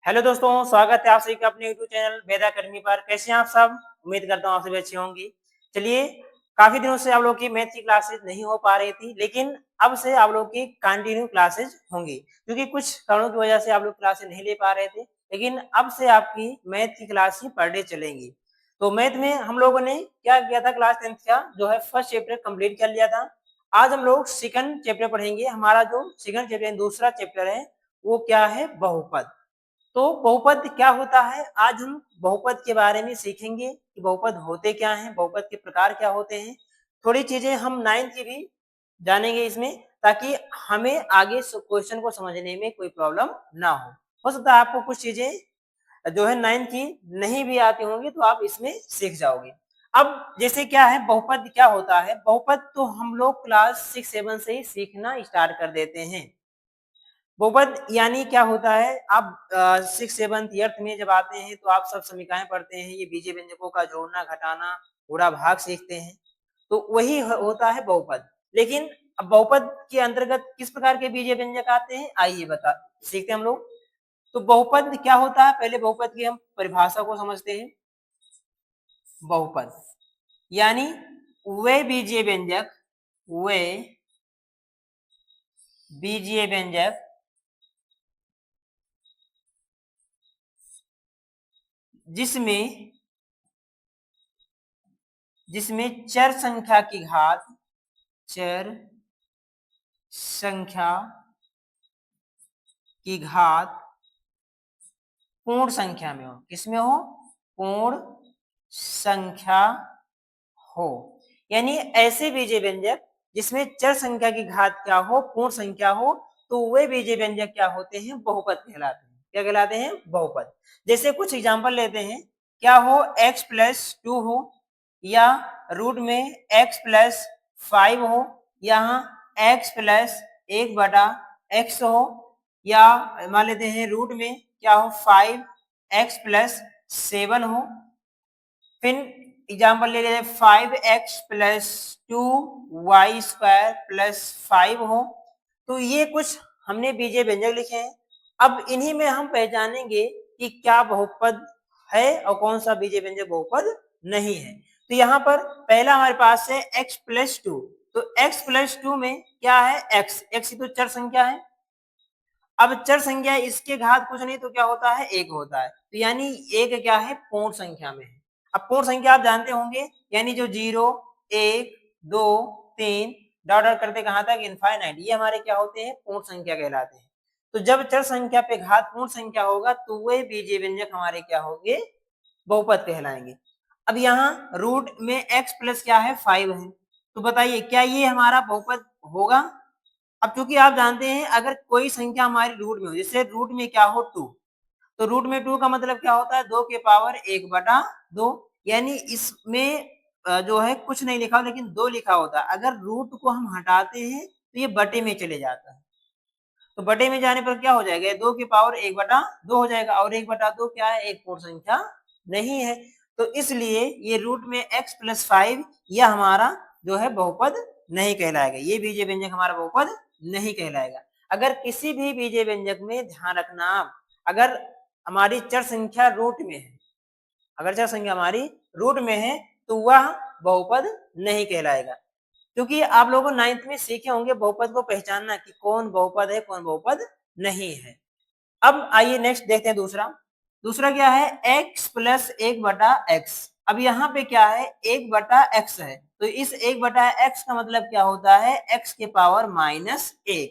Hello दोस्तों, स्वागत है आप सभी का अपने यूट्यूब चैनल वेद अकेडमी पर। कैसे हैं आप सब? उम्मीद करता हूँ आप सभी अच्छे होंगे। चलिए, काफी दिनों से आप लोगों की मैथ की क्लासेस नहीं हो पा रही थी, लेकिन अब से आप लोगों की कंटिन्यू क्लासेस होंगी, क्योंकि कुछ कारणों की वजह से आप लोग क्लासेस नहीं ले पा रहे थे। लेकिन अब से आपकी मैथ की क्लास ही पर डे चलेंगी। तो मैथ में हम लोगों ने क्या किया था, क्लास 10th का जो है फर्स्ट चैप्टर कंप्लीट कर लिया था। आज हम लोग सेकंड चैप्टर पढ़ेंगे। हमारा जो सेकंड चैप्टर दूसरा चैप्टर है वो क्या है, बहुपद। तो बहुपद क्या होता है, आज हम बहुपद के बारे में सीखेंगे कि बहुपद होते क्या हैं, बहुपद के प्रकार क्या होते हैं। थोड़ी चीजें हम 9th की भी जानेंगे इसमें, ताकि हमें आगे क्वेश्चन को समझने में कोई प्रॉब्लम ना हो सकता है आपको कुछ चीजें जो है 9th की नहीं भी आती होंगी, तो आप इसमें सीख जाओगे। अब जैसे क्या है, बहुपद क्या होता है, बहुपद तो हम लोग क्लास 6-7 से ही सीखना स्टार्ट कर देते हैं। बहुपद यानी क्या होता है, आप 6-7 में जब आते हैं तो आप सब समीकरण पढ़ते हैं, ये बीजीय व्यंजकों का जोड़ना घटाना गुणा भाग सीखते हैं। तो वही होता है बहुपद। लेकिन अब बहुपद के अंतर्गत किस प्रकार के बीजीय व्यंजक आते हैं, आइए बता सीखते हैं हम लोग। तो बहुपद क्या होता है, पहले बहुपद की हम परिभाषा को समझते हैं। बहुपद यानी वे बीजीय व्यंजक, वे बीजीय व्यंजक जिसमें जिसमें चर संख्या की घात, चर संख्या की घात पूर्ण संख्या में हो। किसमें हो? पूर्ण संख्या हो। यानी ऐसे बीजीय व्यंजक जिसमें चर संख्या की घात क्या हो, पूर्ण संख्या हो, तो वे बीजीय व्यंजक क्या होते हैं, बहुपद कहलाते हैं। क्या कहलाते हैं? बहुपद। जैसे कुछ एग्जांपल लेते हैं, क्या हो, x+2 हो, या रूट में x+5 हो, यहाँ x+1/x हो, या मान लेते हैं रूट में क्या हो, 5x+7 हो। फिर एग्जाम्पल ले लेते हैं 5x+2y² + 5 हो। तो ये कुछ हमने बीजीय व्यंजक लिखे हैं। अब इन्हीं में हम पहचानेंगे कि क्या बहुपद है और कौन सा बीजीय व्यंजक बहुपद नहीं है। तो यहाँ पर पहला हमारे पास है x+2। तो x+2 में क्या है, x तो चर संख्या है। अब चर संख्या इसके घात कुछ नहीं तो क्या होता है, 1 होता है। तो यानी 1 क्या है, पूर्ण संख्या में है। अब पूर्ण संख्या आप जानते होंगे, यानी जो 0, 1, 2, 3 डॉट डॉट करते कहां तक, इनफाइनाइट, ये हमारे क्या होते हैं, पूर्ण संख्या कहलाते हैं। तो जब चर संख्या पे घात पूर्ण संख्या होगा तो वे बीजीय व्यंजक हमारे क्या होंगे, बहुपद कहलाएंगे। अब यहाँ रूट में x प्लस क्या है, 5 है। तो बताइए क्या ये हमारा बहुपद होगा? अब चूंकि आप जानते हैं अगर कोई संख्या हमारी रूट में हो, जैसे रूट में क्या हो 2, तो रूट में 2 का मतलब क्या होता है, 2 के पावर 1/2। यानी इसमें जो है कुछ नहीं लिखा लेकिन 2 लिखा होता है। अगर रूट को हम हटाते हैं तो ये बटे में चले जाता है। तो बटे में जाने पर क्या हो जाएगा, 2 के पावर 1/2 हो जाएगा, और 1/2 क्या है, एक पूर्ण संख्या नहीं है। तो इसलिए ये रूट में x+5 यह हमारा जो है बहुपद नहीं कहलाएगा, ये बीजीय व्यंजक हमारा बहुपद नहीं कहलाएगा। अगर किसी भी बीजीय व्यंजक में ध्यान रखना, अगर हमारी चर संख्या रूट में है, अगर चर संख्या हमारी रूट में है तो वह बहुपद नहीं कहलाएगा। क्योंकि आप लोगों 9th में सीखे होंगे बहुपद को पहचानना कि कौन बहुपद है कौन बहुपद नहीं है। अब आइए नेक्स्ट देखते हैं दूसरा। दूसरा क्या है, x+1/x। अब यहाँ पे क्या है, 1/x है। तो इस 1/x का मतलब क्या होता है, x के पावर -1।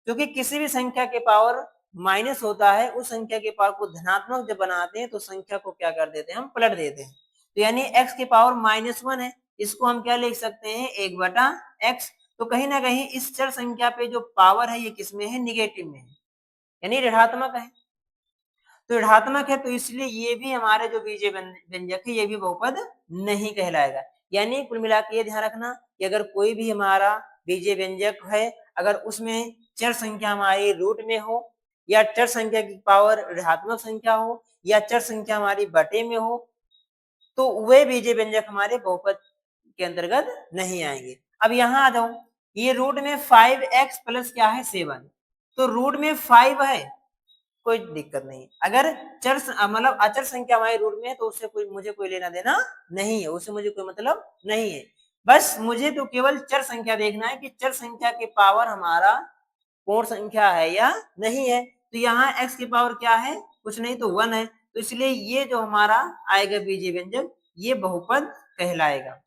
क्योंकि किसी भी संख्या के पावर माइनस होता है, उस संख्या के पावर को धनात्मक जब बनाते हैं तो संख्या को क्या कर देते हैं, हम पलट देते हैं। तो यानी x के पावर -1 है, इसको हम क्या लिख सकते हैं, 1/x। तो कहीं ना कहीं इस चर संख्या पे जो पावर है ये किसमें है, निगेटिव में है, यानी ऋणात्मक है। तो ऋणात्मक है तो इसलिए ये भी हमारे जो बीजीय व्यंजक है ये भी बहुपद नहीं कहलाएगा। यानी कुल मिला के ये ध्यान रखना कि अगर कोई भी हमारा बीजीय व्यंजक है, अगर उसमें चर संख्या हमारी रूट में हो, या चर संख्या की पावर ऋणात्मक संख्या हो, या चर संख्या हमारी बटे में हो, तो वे बीजीय व्यंजक हमारे बहुपद के अंतर्गत नहीं आएंगे। अब यहाँ आ जाओ, ये रूट में 5x प्लस क्या है, 7। तो रूट में 5 है, कोई दिक्कत नहीं। अगर चर मतलब अचर संख्या हमारे रूट में है तो उससे मुझे कोई लेना देना नहीं है, उससे मुझे कोई मतलब नहीं है। बस मुझे तो केवल चर संख्या देखना है कि चर संख्या के पावर हमारा पूर्ण संख्या है या नहीं है। तो यहाँ x की पावर क्या है, कुछ नहीं तो 1 है, तो इसलिए ये जो हमारा आएगा बीजीय व्यंजक ये बहुपद कहलाएगा।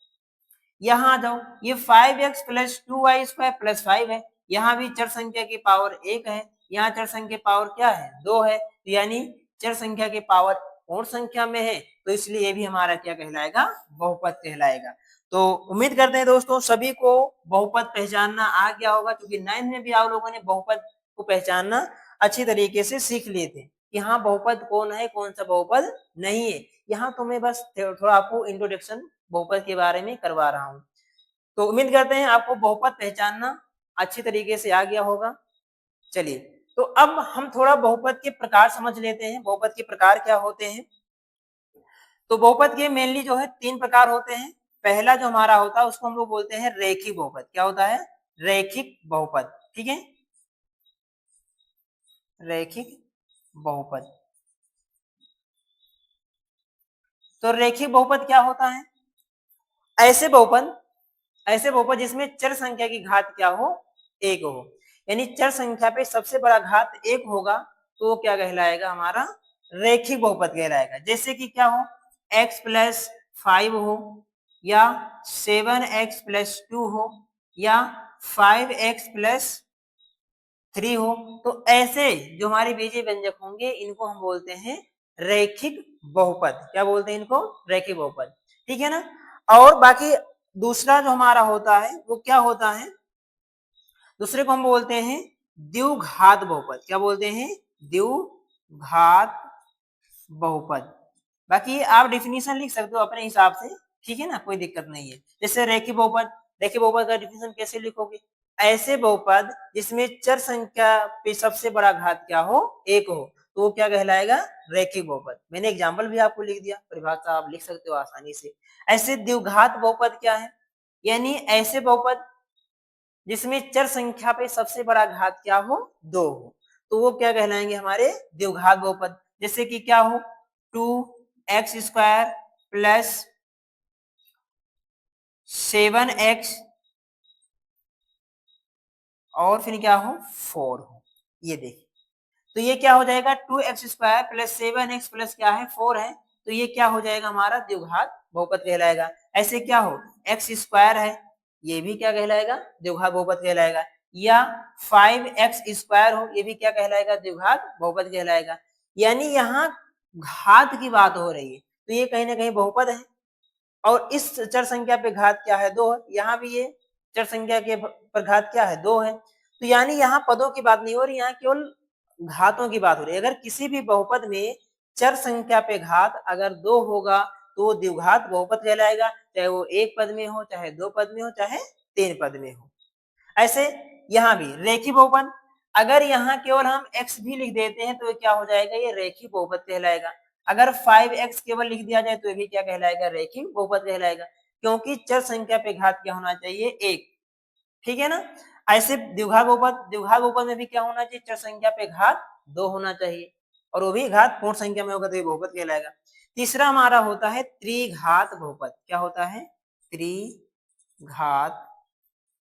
यहाँ आ जाओ, ये 5x plus 2y square plus 5 है, यहाँ भी चर संख्या की पावर 1 है, यहाँ चर संख्या की पावर क्या है 2 है, तो यानी चर संख्या की पावर पूर्ण संख्या में है, तो इसलिए ये भी हमारा क्या कहलाएगा, बहुपद कहलाएगा। तो उम्मीद करते हैं दोस्तों सभी को बहुपद पहचानना आ गया होगा, क्योंकि 9th में भी आप लोगों ने बहुपद को पहचानना अच्छी तरीके से सीख लिए थे कि हाँ बहुपद कौन है कौन सा बहुपद नहीं है। यहाँ तो मैं बस थोड़ा आपको इंट्रोडक्शन बहुपद के बारे में करवा रहा हूँ। तो उम्मीद करते हैं आपको बहुपद पहचानना अच्छी तरीके से आ गया होगा। चलिए, तो अब हम थोड़ा बहुपद के प्रकार समझ लेते हैं, बहुपद के प्रकार क्या होते हैं। तो बहुपद के मेनली जो है 3 प्रकार होते हैं। पहला जो हमारा होता है उसको हम लोग बोलते हैं रैखिक बहुपद। क्या होता है, रैखिक बहुपद, ठीक है, रैखिक बहुपद। तो रैखिक बहुपद क्या होता है, ऐसे बहुपद जिसमें चर संख्या की घात क्या हो, 1 हो, यानी चर संख्या पे सबसे बड़ा घात 1 होगा तो वो क्या कहलाएगा, हमारा रैखिक बहुपद कहलाएगा। जैसे कि क्या हो, x प्लस 5 हो, या 7x प्लस 2 हो, या 5x प्लस 3 हो, तो ऐसे जो हमारे बीजीय व्यंजक होंगे इनको हम बोलते हैं रैखिक बहुपद। क्या बोलते हैं इनको, रैखिक बहुपद, ठीक है ना। और बाकी दूसरा जो हमारा होता है वो क्या होता है, दूसरे को हम बोलते हैं द्विघात बहुपद। क्या बोलते हैं, द्विघात बहुपद। बाकी आप डिफिनीशन लिख सकते हो अपने हिसाब से, ठीक है ना, कोई दिक्कत नहीं है। जैसे रैखिक बहुपद, रैखिक बहुपद का डिफिनीशन कैसे लिखोगे, ऐसे बहुपद जिसमें चर संख्या पे सबसे बड़ा घात क्या हो, 1 हो, तो वो क्या कहलाएगा, रैखिक बहुपद। मैंने एग्जांपल भी आपको लिख दिया, परिभाषा आप लिख सकते हो आसानी से। ऐसे द्विघात बहुपद क्या है, यानी ऐसे बहुपद जिसमें चर संख्या पे सबसे बड़ा घात क्या हो, 2 हो, तो वो क्या कहलाएंगे, हमारे द्विघात बहुपद। जैसे कि क्या हो, 2x स्क्वायर प्लस 7x और फिर क्या हो, 4 हो। ये देखिए, तो ये क्या हो जाएगा, 2x square plus 7x plus क्या है, 4 है, तो ये क्या हो जाएगा, हमारा द्विघात बहुपद कहलाएगा। ऐसे क्या हो, x स्क्वायर है, ये भी क्या कहलाएगा, द्विघात बहुपद कहलाएगा। या 5x स्क्वायर हो, ये भी क्या कहलाएगा, द्विघात बहुपद कहलाएगा। यानी यहाँ घात की बात हो रही है, तो ये कहीं ना कहीं बहुपद है। और इस चर संख्या पे घात क्या है, 2 है, यहाँ भी ये चर संख्या के पर घात क्या है, 2 है। तो यानी यहाँ पदों की बात नहीं हो रही, यहाँ केवल घातों की बात हो रही है। अगर किसी भी बहुपद में चर संख्या पे घात अगर 2 होगा तो वो द्विघात बहुपद कहलाएगा, चाहे वो 1 पद में हो, चाहे 2 पद में हो, चाहे 3 पद में हो। ऐसे यहाँ भी रेखिक बहुपद, अगर यहाँ केवल हम x भी लिख देते हैं तो ये क्या हो जाएगा, ये रेखिक बहुपद कहलाएगा। अगर 5x केवल लिख दिया जाए तो ये भी क्या कहलाएगा, रेखिक बहुपद कहलाएगा, क्योंकि चर संख्या पे घात क्या होना चाहिए, 1, ठीक है ना। ऐसे द्विघात बहुपद में भी क्या होना चाहिए, चर संख्या पे घात 2 होना चाहिए, और वो भी घात पूर्ण संख्या में होगा तो ये बहुपद कहलाएगा। तीसरा हमारा होता है त्रिघात बहुपद। क्या होता है, त्रिघात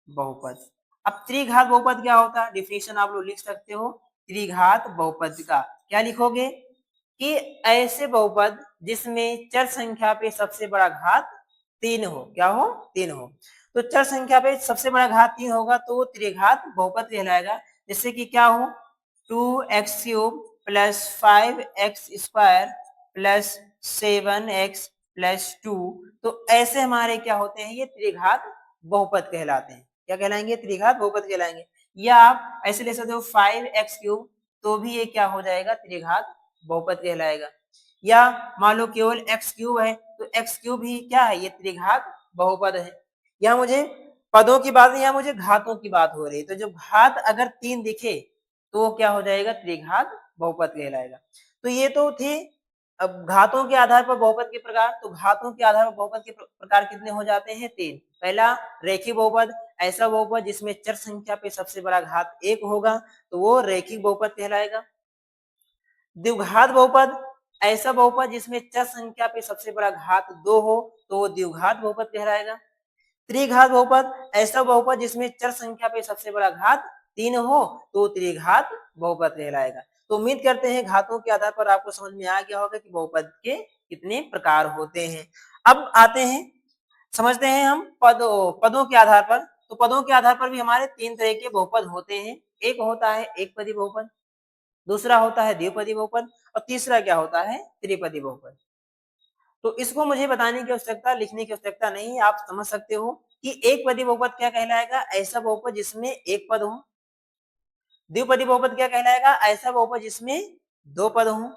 बहुपद। अब त्रिघात बहुपद क्या होता है, डिफिनेशन आप लोग लिख सकते हो त्रिघात बहुपद का। क्या लिखोगे, कि ऐसे बहुपद जिसमें चर संख्या पे सबसे बड़ा घात 3 हो। क्या हो, 3 हो, तो चर संख्या पे सबसे बड़ा घात 3 होगा तो वो त्रिघात बहुपद कहलाएगा। जैसे कि क्या हो, 2x³ plus 5x square plus 7x plus 2, तो ऐसे हमारे क्या होते हैं, ये त्रिघात बहुपद कहलाते हैं। क्या कहलाएंगे, त्रिघात बहुपद कहलाएंगे। या आप ऐसे ले सकते हो 5x³ तो भी ये क्या हो जाएगा, त्रिघात बहुपद कहलाएगा। या मान लो केवल x³ है तो x³ भी क्या है, ये त्रिघात बहुपद है। यहाँ मुझे पदों की बात नहीं, यहाँ मुझे घातों की बात हो रही है, तो जब घात अगर 3 दिखे तो वो क्या हो जाएगा, त्रिघात बहुपद कहलाएगा। तो ये तो थे अब घातों के आधार पर बहुपद के प्रकार। तो घातों के आधार पर बहुपद के प्रकार कितने हो जाते हैं, 3। पहला रेखिक बहुपद, ऐसा बहुपद जिसमें चर संख्या पे सबसे बड़ा घात 1 होगा तो वो रेखिक बहुपद कहलाएगा। द्विघात बहुपद ऐसा बहुपद जिसमें चर संख्या पे सबसे बड़ा घात 2 हो तो वो द्विघात बहुपद कहलाएगा। त्रिघात बहुपद ऐसा बहुपद जिसमें चर संख्या पे सबसे बड़ा घात 3 हो तो त्रिघात बहुपद कहलाएगा। तो उम्मीद करते हैं घातों के आधार पर आपको समझ में आ गया होगा कि बहुपद के कितने प्रकार होते हैं। अब आते हैं समझते हैं हम पदों के आधार पर। तो पदों के आधार पर भी हमारे 3 तरह के बहुपद होते हैं। एक होता है एकपदी बहुपद, दूसरा होता है द्विपदी बहुपद और तीसरा क्या होता है त्रिपदी बहुपद। तो इसको मुझे बताने की आवश्यकता, लिखने की आवश्यकता नहीं है, आप समझ सकते हो कि एकपदी बहुपद क्या कहलाएगा, ऐसा बहुपद जिसमें एक पद हो। द्विपदी बहुपद क्या कहलाएगा, ऐसा बहुपद जिसमें 2 पद हो।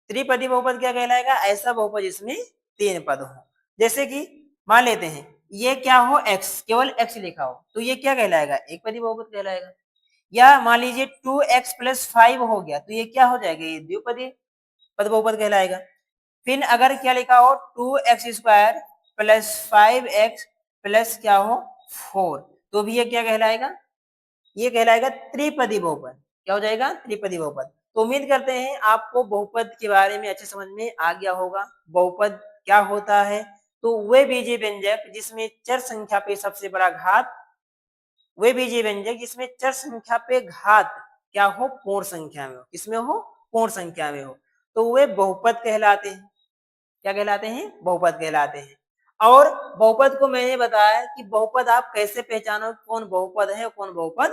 त्रिपदी बहुपद क्या कहलाएगा, ऐसा बहुपद जिसमें 3 पद हो। जैसे कि मान लेते हैं ये क्या हो x, केवल x लिखा हो तो ये क्या कहलाएगा, एकपदी बहुपद कहलाएगा। या मान लीजिए 2x + 5 हो गया तो ये क्या हो जाएगा, ये द्विपदी पद बहुपद कहलाएगा। फिर अगर क्या लिखा हो 2x² + 5x प्लस क्या हो 4 तो भी ये क्या कहलाएगा, ये कहलाएगा त्रिपदी बहुपद। क्या हो जाएगा, त्रिपदी बहुपद। तो उम्मीद करते हैं आपको बहुपद के बारे में अच्छे समझ में आ गया होगा। बहुपद क्या होता है, तो वे बीजीय व्यंजक जिसमें चर संख्या पे सबसे बड़ा घात, वे बीजीय व्यंजक जिसमें चर संख्या पे घात क्या हो, पूर्ण संख्या में हो। किसमें हो, पूर्ण संख्या में हो, तो वे बहुपद कहलाते हैं। क्या कहलाते हैं, बहुपद कहलाते हैं। और बहुपद को मैंने बताया कि बहुपद आप कैसे पहचानो कौन बहुपद है और कौन बहुपद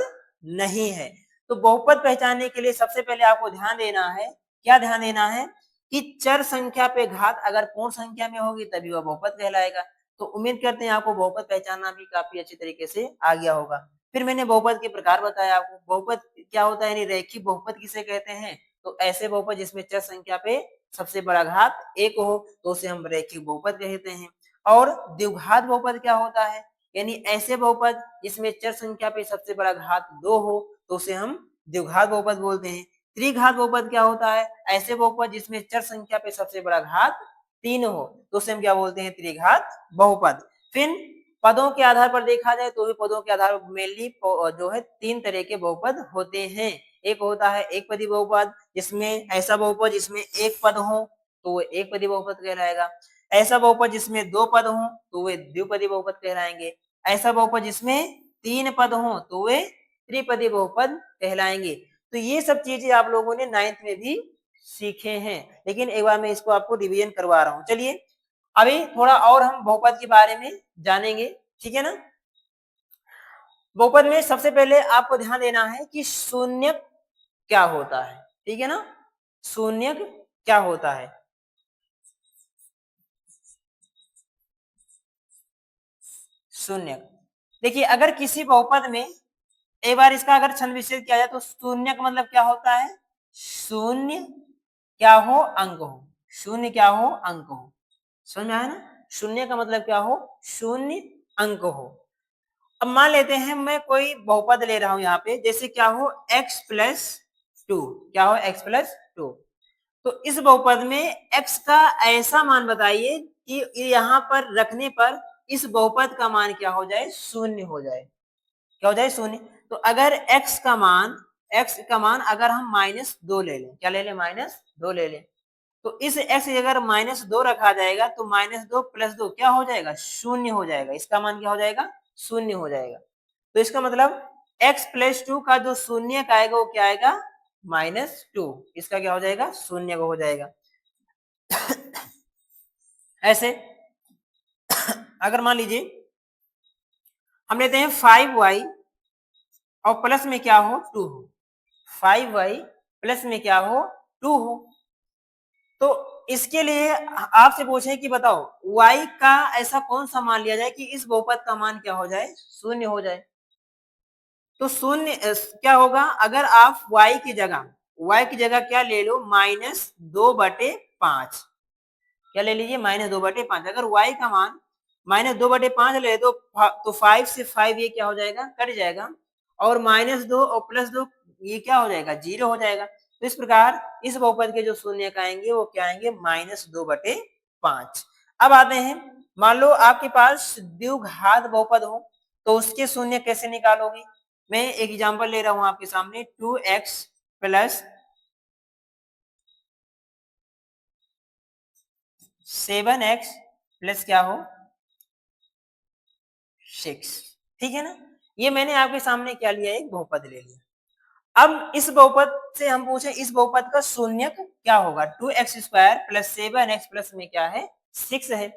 नहीं है। तो बहुपद पहचानने के लिए सबसे पहले आपको ध्यान देना है, क्या ध्यान देना है कि चर संख्या पे घात अगर पूर्ण संख्या में होगी तभी वह बहुपद कहलाएगा। तो उम्मीद करते हैं आपको बहुपद पहचानना भी काफी अच्छी तरीके से आ गया होगा। फिर मैंने बहुपद के प्रकार बताया आपको। बहुपद क्या होता है, यानी रैखिक बहुपद किसे कहते हैं, तो ऐसे बहुपद जिसमें चर संख्या पे सबसे बड़ा घात 1 हो तो उसे हम रैखिक बहुपद कहते हैं। और द्विघात बहुपद क्या होता है, यानी ऐसे बहुपद जिसमें चर संख्या पे सबसे बड़ा घात 2 हो तो उसे हम द्विघात बहुपद बोलते हैं। त्रिघात बहुपद क्या होता है, ऐसे बहुपद जिसमें चर संख्या पे सबसे बड़ा घात 3 हो तो उसे हम क्या बोलते हैं, त्रिघात बहुपद। फिर पदों के आधार पर देखा जाए तो भी पदों के आधार पर मेनली जो है 3 तरह के बहुपद होते हैं। एक होता है एकपदी बहुपद जिसमें ऐसा बहुपद जिसमें एक पद हो तो वो एकपदी बहुपद कहलाएगा। ऐसा बहुपद जिसमें 2 पद हो तो वे द्विपदी बहुपद कहलाएंगे। ऐसा बहुपद जिसमें 3 पद हो तो वे त्रिपदी बहुपद कहलाएंगे। तो ये सब चीजें आप लोगों ने 9th में भी सीखे हैं, लेकिन एक बार मैं इसको आपको रिवीजन करवा रहा हूँ। चलिए अभी थोड़ा और हम बहुपद के बारे में जानेंगे, ठीक है ना। बहुपद में सबसे पहले आपको ध्यान देना है कि शून्यक क्या होता है, ठीक है ना। शून्यक क्या होता है, शून्यक देखिए अगर किसी बहुपद में एक बार इसका अगर छंद विच्छेद किया जाए तो शून्य का मतलब क्या होता है, शून्य क्या हो, अंक हो। शून्य क्या हो, अंक हो। समझ में आया ना, शून्य का मतलब क्या हो, शून्य अंक हो। अब मान लेते हैं मैं कोई बहुपद ले रहा हूं यहाँ पे, जैसे क्या हो x+2, क्या हो x+2। तो इस बहुपद में x का ऐसा मान बताइए कि यहाँ पर रखने पर इस बहुपद का मान क्या हो जाए, शून्य हो जाए। क्या हो जाए, शून्य। तो अगर x का मान अगर हम -2 ले लें, क्या ले लें, -2 ले लें, तो इस x की अगर -2 रखा जाएगा तो -2 + 2 क्या हो जाएगा, शून्य हो जाएगा। इसका मान क्या हो जाएगा, शून्य हो जाएगा। तो इसका मतलब x+2 का जो शून्य का आएगा वो क्या आएगा, -2। इसका क्या हो जाएगा, शून्य हो जाएगा। ऐसे अगर मान लीजिए हम लेते हैं 5y और प्लस में क्या हो, 2 हो। 5y प्लस में क्या हो, 2 हो। तो इसके लिए आपसे पूछे कि बताओ y का ऐसा कौन सा मान लिया जाए कि इस बहुपद का मान क्या हो जाए, शून्य हो जाए। तो शून्य क्या होगा, अगर आप y की जगह क्या ले लो, -2/5। क्या ले लीजिए, -2/5। अगर y का मान -2/5 ले तो 5 से 5 ये क्या हो जाएगा, कट जाएगा। और -2 और +2 ये क्या हो जाएगा, 0 हो जाएगा। तो इस प्रकार इस बहुपद के जो शून्य आएंगे वो क्या आएंगे, -2/5। अब आते हैं, मान लो आपके पास द्विघात बहुपद हो तो उसके शून्य कैसे निकालोगे। मैं एक एग्जांपल ले रहा हूं आपके सामने, 2x + 7x प्लस क्या हो 6, ठीक है ना। ये मैंने आपके सामने क्या लिया, एक बहुपद ले लिया। अब इस बहुपद से हम पूछे इस बहुपद का शून्यक क्या होगा, 2x² प्लस 7x प्लस में क्या है 6 है।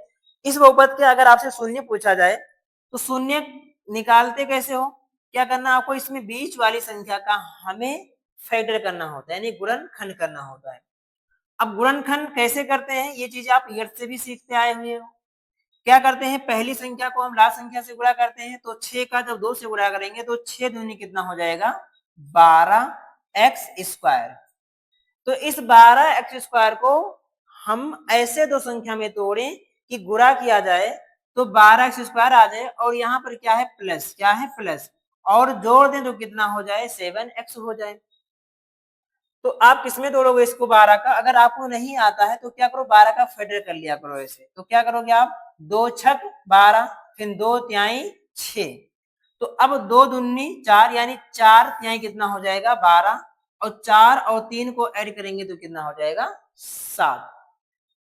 इस बहुपद के अगर आपसे शून्य पूछा जाए तो शून्य निकालते कैसे हो, क्या करना आपको, इसमें बीच वाली संख्या का हमें फैक्टर करना होता है, यानी गुणनखंड करना होता है। अब गुणनखंड कैसे करते हैं, ये चीज आप ईयर से भी सीखते आए हुए हो। क्या करते हैं, पहली संख्या को हम लास्ट संख्या से गुणा करते हैं, तो 6 का जब 2 से गुणा करेंगे तो 6 दूनी कितना हो जाएगा 12x²। तो इस 12x² को हम ऐसे दो संख्या में तोड़ें कि गुणा किया जाए तो 12x² आ जाए, और यहाँ पर क्या है प्लस, क्या है प्लस, और जोड़ दें तो कितना हो जाए 7x हो जाए। तो आप किसमें तोड़ोगे इसको 12 का, अगर आपको नहीं आता है तो क्या करो 12 का फैक्टर कर लिया करो ऐसे। तो क्या करोगे आप, 2 छक 12, फिर 2 तिहाई 6, तो अब 2 दूनी 4, यानी 4 तिहाई कितना हो जाएगा 12, और 4 और 3 को ऐड करेंगे तो कितना हो जाएगा 7।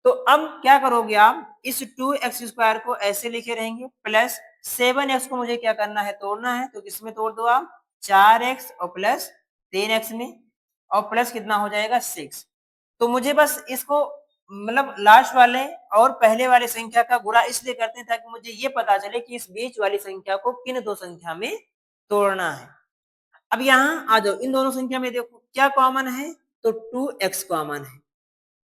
तो अब क्या करोगे आप, इस 2x² को ऐसे लिखे रहेंगे, प्लस 7x को मुझे क्या करना है तोड़ना है, तो किसमें तोड़ दो आप 4x और प्लस 3x में, और प्लस कितना हो जाएगा 6। तो मुझे बस इसको मतलब लास्ट वाले और पहले वाले संख्या का गुणा इसलिए करते हैं ताकि मुझे ये पता चले कि इस बीच वाली संख्या को किन दो संख्या में तोड़ना है। अब यहाँ आ जाओ, इन दोनों संख्या में देखो क्या कॉमन है, तो 2x कॉमन है।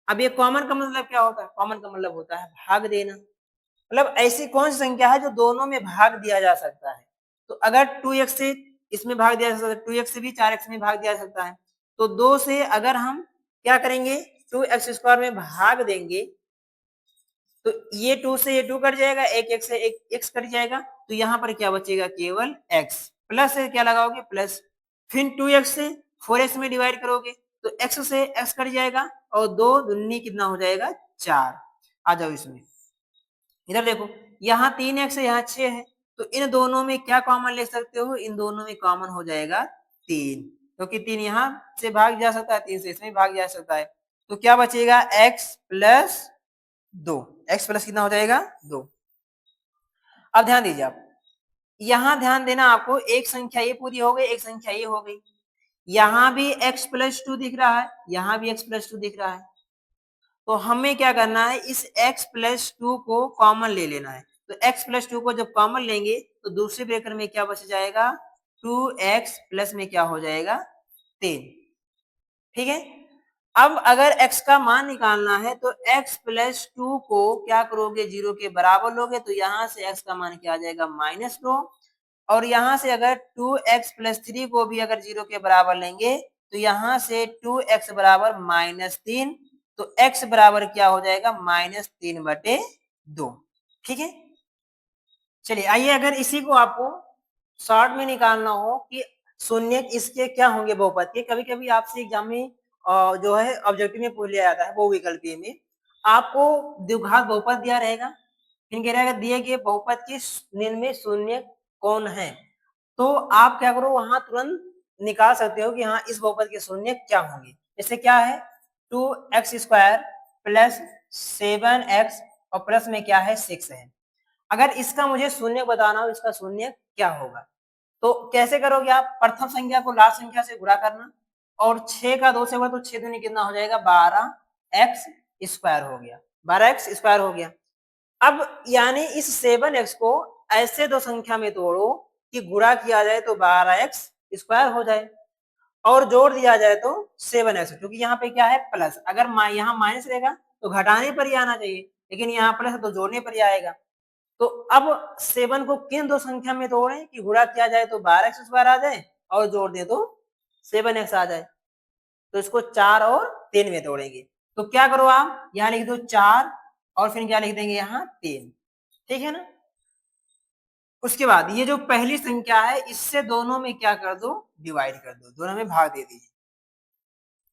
अब ये कॉमन का मतलब क्या होता है, कॉमन का मतलब होता है भाग देना, मतलब ऐसी कौन सी संख्या है जो दोनों में भाग दिया जा सकता है। तो अगर 2x से इसमें भाग दिया जा सकता है, 2x से भी 4x में भाग दिया जा सकता है, तो 2 से अगर हम क्या करेंगे 2x² में भाग देंगे तो ये 2 से ये 2 कट जाएगा, एक x से एक x कट जाएगा, तो यहाँ पर क्या बचेगा केवल x, प्लस से क्या लगाओगे प्लस, फिर 2x से 4x में डिवाइड करोगे तो x से x कट जाएगा, और 2 दूनी कितना हो जाएगा 4। आ जाओ इसमें, इधर देखो यहाँ 3x है यहाँ 6 है, तो इन दोनों में क्या कॉमन ले सकते हो, इन दोनों में कॉमन हो जाएगा 3, क्योंकि 3 यहाँ से भाग जा सकता है, 3 से इसमें भाग जा सकता है, तो क्या बचेगा x प्लस 2, x प्लस कितना हो जाएगा 2। अब ध्यान दीजिए आप, यहां ध्यान देना आपको, एक संख्या ये पूरी हो गई, एक संख्या ये हो गई, यहां भी x प्लस 2 दिख रहा है, यहां भी x प्लस 2 दिख रहा है, तो हमें क्या करना है इस x प्लस 2 को कॉमन ले लेना है। तो x प्लस 2 को जब कॉमन लेंगे तो दूसरे ब्रैकेट में क्या बच जाएगा 2x प्लस में क्या हो जाएगा 3, ठीक है। अब अगर x का मान निकालना है तो x प्लस 2 को क्या करोगे 0 के बराबर लोगे, तो यहाँ से x का मान क्या आ जाएगा -2, और यहाँ से अगर 2x प्लस 3 को भी अगर 0 के बराबर लेंगे तो यहाँ से 2x बराबर -3, तो x बराबर क्या हो जाएगा -3/2, ठीक है। चलिए आइए, अगर इसी को आपको शॉर्ट में निकालना हो कि शून्य इसके क्या होंगे बहुपद के, कभी कभी आपसे एग्जाम में जो है ऑब्जेक्टिव में पूछ लिया जाता है, वो विकल्पीय में आपको द्विघात बहुपद दिया रहेगा, फिर कह रहेगा दिए गए बहुपद के निम्न शून्य कौन है, तो आप क्या करो वहां तुरंत निकाल सकते हो कि हाँ इस बहुपद के शून्य क्या होंगे। जैसे क्या है 2x² प्लस 7x और प्लस में क्या है 6 है। अगर इसका मुझे शून्य बताना हो, इसका शून्य क्या होगा, तो कैसे करोगे आप, प्रथम संख्या को लास्ट संख्या से गुणा करना, और 6 का 2 से हुआ तो 6 दूनी कितना हो जाएगा 12x² हो गया, 12x² हो गया। अब यानी इस 7x को ऐसे दो संख्या में तोड़ो कि गुणा किया जाए तो 12x² हो जाए, और जोड़ दिया जाए तो 7x, क्योंकि यहाँ पे क्या है प्लस, अगर यहाँ माइनस रहेगा तो घटाने पर ही आना चाहिए, लेकिन यहाँ प्लस है तो जोड़ने पर ही आएगा। तो अब 7 को किन दो संख्या में तोड़ें कि गुणा किया जाए तो 12x² आ जाए, और जोड़ दे तो 7x आ जाए, तो इसको 4 और 3 में तोड़ेंगे। तो क्या करो आप यहाँ लिख दो 4 और फिर क्या लिख देंगे यहाँ 3, ठीक है ना। उसके बाद ये जो पहली संख्या है इससे दोनों में क्या कर दो डिवाइड कर दो, दोनों में भाग दे दीजिए,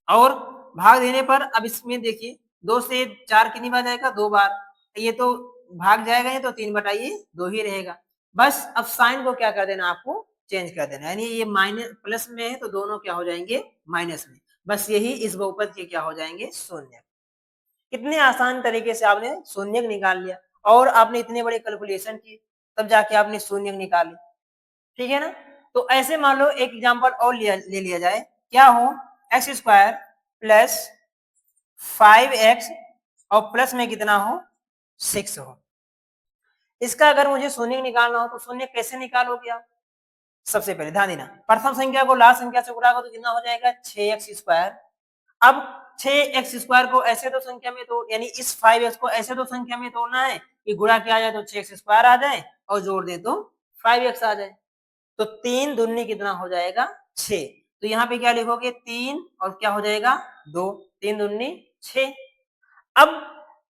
और भाग देने पर अब इसमें देखिए 2 से 4 कितनी बार जाएगा 2 बार, ये तो भाग जाएगा, ये तो 3/2 ही रहेगा। बस अब साइन को क्या कर देना आपको चेंज कर देना, यानी ये माइनस प्लस में है तो दोनों क्या हो जाएंगे माइनस में, बस यही इस बहुपद के क्या हो जाएंगे शून्य। कितने आसान तरीके से आपने शून्य निकाल लिया और आपने इतने बड़े कैलकुलेशन किए तब जाके आपने शून्य निकाले, ठीक है ना। तो ऐसे मान लो एक एग्जांपल और ले लिया जाए, क्या हो एक्स स्क्वायर प्लस 5x और प्लस में कितना हो 6 हो। इसका अगर मुझे शून्य निकालना हो तो शून्य कैसे निकालोगे आप? सबसे पहले ध्यान देना, प्रथम संख्या को लास्ट संख्या से गुणा करो तो कितना हो जाएगा 6x स्क्वायर। अब 6x स्क्वायर को ऐसे दो संख्या में तोड़, यानी इस 5x को ऐसे दो संख्या में तोड़ना है कि गुणा किया जाए तो 6x स्क्वायर आ जाए और जोड़ दे तो 5x आ जाए। तो 3 दूनी कितना हो जाएगा 6। तो यहाँ पे क्या लिखोगे 3 और क्या हो जाएगा 2, 3 दूनी 6। अब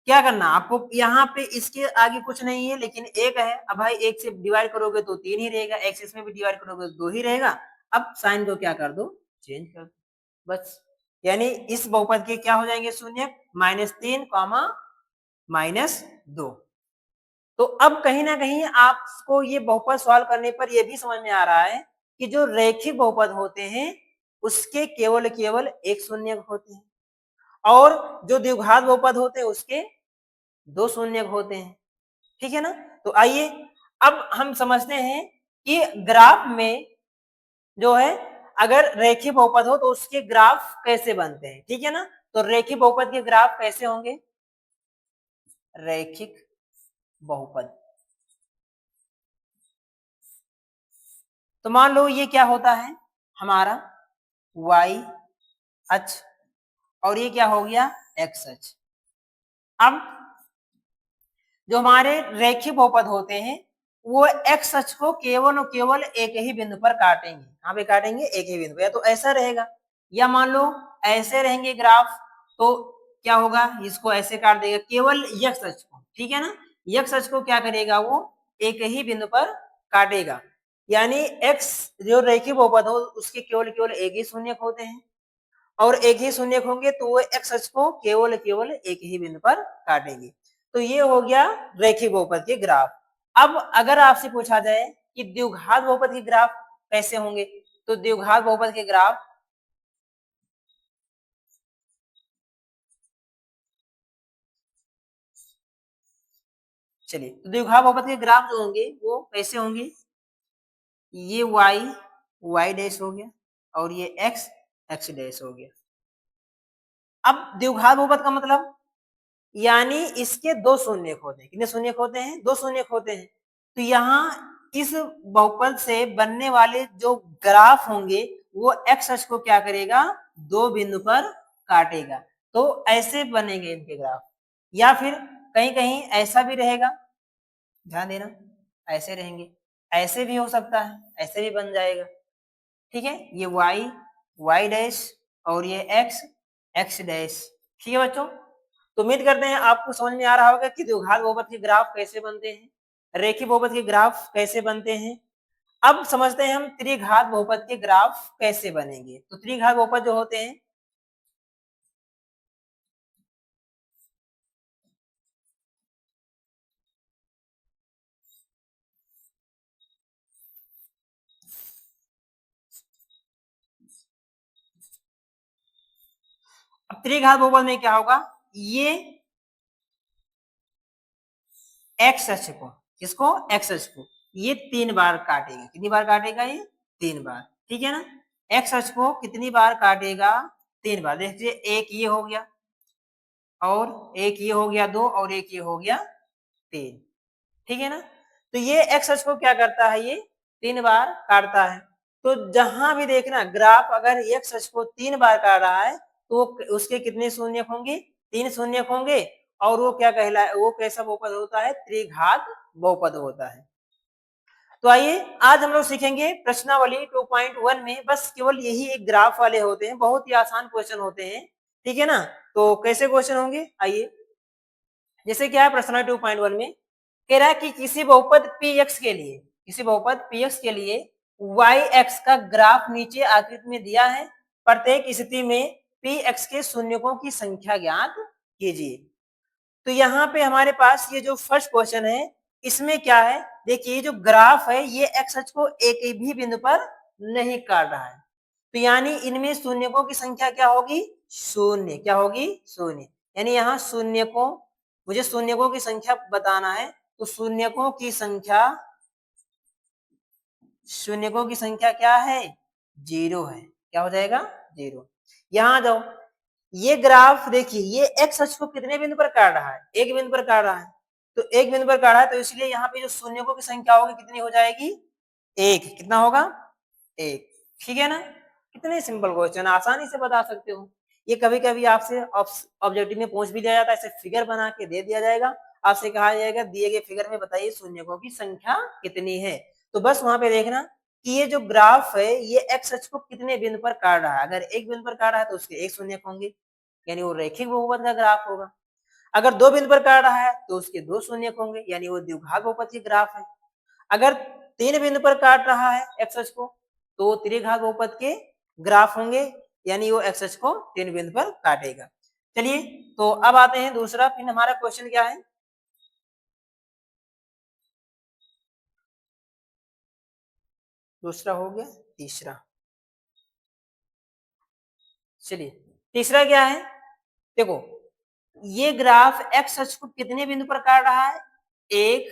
क्या करना आपको, यहाँ पे इसके आगे कुछ नहीं है लेकिन एक है। अब भाई एक से डिवाइड करोगे तो 3 ही रहेगा, एक से इसमें भी डिवाइड करोगे तो 2 ही रहेगा। अब साइन को क्या कर दो चेंज कर दो बस, यानी इस बहुपद के क्या हो जाएंगे शून्य -3 -2। तो अब कहीं ना कहीं आपको ये बहुपद सॉल्व करने पर यह भी समझ में आ रहा है कि जो रैखिक बहुपद होते हैं उसके केवल केवल एक शून्य होते हैं और जो द्विघात बहुपद होते हैं उसके 2 शून्य होते हैं, ठीक है ना। तो आइए अब हम समझते हैं कि ग्राफ में जो है अगर रेखीय बहुपद हो तो उसके ग्राफ कैसे बनते हैं, ठीक है ना। तो रेखीय बहुपद के ग्राफ कैसे होंगे, रैखिक बहुपद, तो मान लो ये क्या होता है हमारा y अक्ष और ये क्या हो गया x अक्ष। अब जो हमारे रेखीय बहुपद होते हैं वो x अक्ष को केवल और केवल एक ही बिंदु पर काटेंगे। कहां पे काटेंगे, एक ही बिंदु, या तो ऐसा रहेगा या मान लो ऐसे रहेंगे ग्राफ, तो क्या होगा इसको ऐसे काट देगा केवल x अक्ष को, ठीक है ना। x अक्ष को क्या करेगा वो एक ही बिंदु पर काटेगा, यानी x जो रेखीय बहुपद हो उसके केवल केवल एक ही शून्य होते हैं और एक ही शून्य होंगे तो वो x अक्ष को केवल केवल एक ही बिंदु पर काटेंगे। तो ये हो गया रैखिक बहुपद के ग्राफ। अब अगर आपसे पूछा जाए कि द्विघात बहुपद के ग्राफ कैसे होंगे, तो द्विघात बहुपद के ग्राफ चलिए, तो द्विघात बहुपद के ग्राफ जो होंगे वो कैसे होंगे, ये y डैश हो गया और ये x डैश हो गया। अब द्विघात बहुपद का मतलब यानी इसके 2 शून्य होते हैं, कितने शून्य होते हैं 2 शून्य होते हैं। तो यहाँ इस बहुपद से बनने वाले जो ग्राफ होंगे वो x अक्ष को क्या करेगा 2 बिंदु पर काटेगा, तो ऐसे बनेंगे इनके ग्राफ। या फिर कहीं कहीं ऐसा भी रहेगा, ध्यान देना ऐसे रहेंगे, ऐसे भी हो सकता है, ऐसे भी बन जाएगा, ठीक है। ये y डैश और ये x डैश, ठीक है बच्चों। तो उम्मीद करते हैं आपको समझ में आ रहा होगा कि द्विघात बहुपद के ग्राफ कैसे बनते हैं, रेखीय बहुपद के ग्राफ कैसे बनते हैं। अब समझते हैं हम त्रिघात बहुपद के ग्राफ कैसे बनेंगे। तो त्रिघात बहुपद जो होते हैं अब त्रिघात बहुपद में क्या होगा, ये x अक्ष को, किसको x अक्ष को ये 3 बार काटेगा, कितनी बार काटेगा ये 3 बार, ठीक है ना। x अक्ष को कितनी बार काटेगा 3 बार, देखिए एक ये हो गया और एक ये हो गया 2 और एक ये हो गया 3, ठीक है ना। तो ये x अक्ष को क्या करता है ये 3 बार काटता है। तो जहां भी देखना ग्राफ अगर x अक्ष को 3 बार काट रहा है तो उसके कितने शून्य होंगे 3 शून्य होंगे और वो क्या कहलाए, वो कैसा बहुपद होता है त्रिघात बहुपद होता है। तो आइए आज हम लोग सीखेंगे प्रश्नावली 2.1 में बस केवल यही एक ग्राफ वाले होते हैं, बहुत ही आसान क्वेश्चन होते हैं, ठीक है ना। तो कैसे क्वेश्चन होंगे आइए, जैसे क्या है प्रश्नावली 2.1 में कह रहा है कि किसी बहुपद px के लिए, किसी बहुपद px के लिए yx का ग्राफ नीचे आकृति में दिया है, प्रत्येक स्थिति में px के शून्यकों की संख्या ज्ञात कीजिए। तो यहाँ पे हमारे पास ये जो फर्स्ट क्वेश्चन है इसमें क्या है, देखिए ये जो ग्राफ है ये x अक्ष को एक भी बिंदु पर नहीं काट रहा है, तो यानी इनमें शून्यकों की संख्या क्या होगी शून्य, क्या होगी शून्य, यानी यहाँ मुझे शून्यकों की संख्या बताना है, तो शून्यकों की संख्या क्या है? 0 है। क्या हो जाएगा? 0। यहाँ जाओ, ये ग्राफ देखिए, ये एक्स अक्ष को कितने बिंदु पर काट रहा है? एक बिंदु पर काट रहा है। तो एक बिंदु पर काटा है, तो इसलिए यहाँ पे जो शून्यकों की संख्या होगी कितनी हो जाएगी? 1। कितना होगा? 1। ठीक है ना? कितने सिंपल क्वेश्चन, आसानी से बता सकते हो। ये कभी कभी आपसे ऑब्जेक्टिव में पूछ भी लिया जाता है, ऐसे फिगर बना के दे दिया जाएगा, आपसे कहा जाएगा दिए गए फिगर में बताइए शून्यकों की संख्या कितनी है। तो बस वहां पे देखना कि ये जो ग्राफ है ये एक्स अक्ष को कितने बिंदु पर काट रहा है। अगर एक बिंदु पर काट रहा है तो उसके एक शून्यक होंगे, यानी वो रैखिक बहुपद का ग्राफ होगा। अगर दो बिंदु पर काट रहा है तो उसके दो शून्यक होंगे, यानी वो द्विघात बहुपद की ग्राफ है। अगर तीन बिंदु पर काट रहा है एक्स अक्ष को तो त्रिघात बहुपद के ग्राफ होंगे, यानी वो एक्स अक्ष को तीन बिंदु पर काटेगा। चलिए, तो अब आते हैं दूसरा, फिर हमारा क्वेश्चन क्या है? दूसरा हो गया, तीसरा। चलिए, तीसरा क्या है? देखो, ये ग्राफ एक्स अक्ष को कितने बिंदु पर काट रहा है? 1,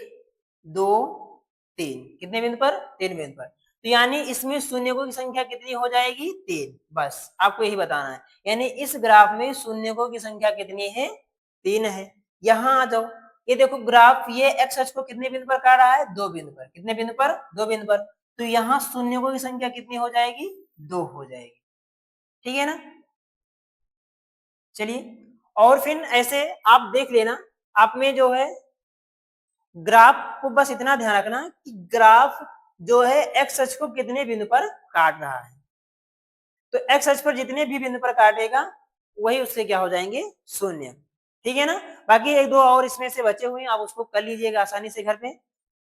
2, 3। कितने बिंदु पर? 3 बिंदु पर। तो यानी इसमें शून्यकों की संख्या कितनी हो जाएगी? 3। बस आपको यही बताना है, यानी इस ग्राफ में शून्यकों की संख्या कितनी है? 3 है। यहां आ जाओ, ये देखो ग्राफ, ये एक्स अक्ष को कितने बिंदु पर काट रहा है? 2 बिंदु पर। कितने बिंदु पर? 2 बिंदु पर। तो यहाँ शून्यकों की संख्या कितनी हो जाएगी? 2 हो जाएगी। ठीक है ना? चलिए, और फिर ऐसे आप देख लेना, आप में जो है ग्राफ को बस इतना ध्यान रखना कि ग्राफ जो है एक्स अक्ष को कितने बिंदु पर काट रहा है। तो एक्स अक्ष पर जितने भी बिंदु पर काटेगा वही उससे क्या हो जाएंगे? शून्य। ठीक है ना? बाकी एक दो और इसमें से बचे हुए हैं, आप उसको कर लीजिएगा आसानी से घर पे।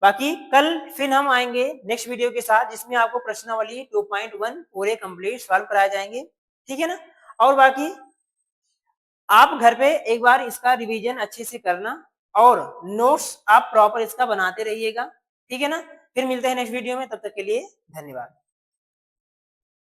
बाकी कल फिर हम आएंगे नेक्स्ट वीडियो के साथ, जिसमें आपको प्रश्नावली 2.1 पूरे कंप्लीट सॉल्व कराए जाएंगे। ठीक है ना? और बाकी आप घर पे एक बार इसका रिवीजन अच्छे से करना और नोट्स आप प्रॉपर इसका बनाते रहिएगा। ठीक है ना? फिर मिलते हैं नेक्स्ट वीडियो में, तब तक के लिए धन्यवाद।